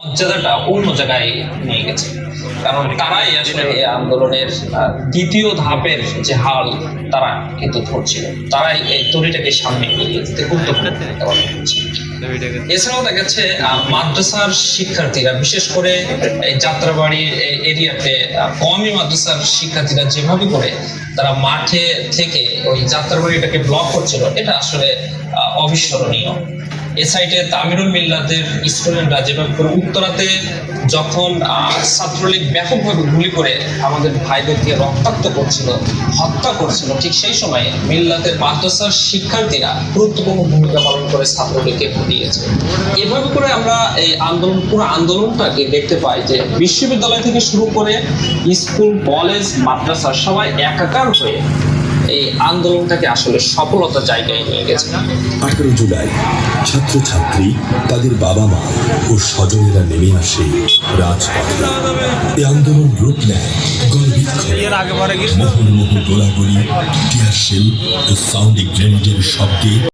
মর্যাদাটা অন্য জায়গায় নিয়ে গেছে। কারণ তারাই আসলে এই আন্দোলনের দ্বিতীয় ধাপের যে হাল তারা কিন্তু ধরছিল, তারাই এই তরিটাকে সামনে এগিয়ে যেতে গুরুত্বপূর্ণ ভূমিকা পালন করছে। এছাড়াও দেখা যাচ্ছে মাদ্রাসার শিক্ষার্থীরা, বিশেষ করে এই যাত্রাবাড়ি এরিয়াতে কওমি মাদ্রাসার শিক্ষার্থীরা যেভাবে করে তারা মাঠে থেকে ওই যাত্রাবাড়িটাকে ব্লক করছিল, এটা আসলে অবিস্মরণীয়। এ সাইডে তামিরুল মিল্লাতের স্টুডেন্টরা যেভাবে করে উত্তরাতে যখন ছাত্রলীগ ব্যাপকভাবে গুলি করে আমাদের ভাইদেরকে রক্তাক্ত করছিল, হত্যা করছিল, ঠিক সেই সময় মিল্লাতের মাদ্রাসার শিক্ষার্থীরা গুরুত্বপূর্ণ ভূমিকা পালন করে ছাত্রলীগকে দিয়েছে। এভাবে করে আমরা এই আন্দোলন, পুরো আন্দোলনটাকে দেখতে পাই যে বিশ্ববিদ্যালয় থেকে শুরু করে স্কুল, কলেজ, মাদ্রাসা সবাই একাকার হয়ে এই আন্দোলনটাকে আসলে সফলতার জায়গায় নিয়ে গেছে। 18 জুলাই ছাত্রছাত্রী, তাদের বাবা মা ও স্বজনেরা নেমে আসে রাজপথে। এই আন্দোলন রূপ নেয় গণবিক্ষোভ, মুহুর্মুহু গোলাগুলি, টিয়ারশেল ও সাউন্ড গ্রেনেডের শব্দে।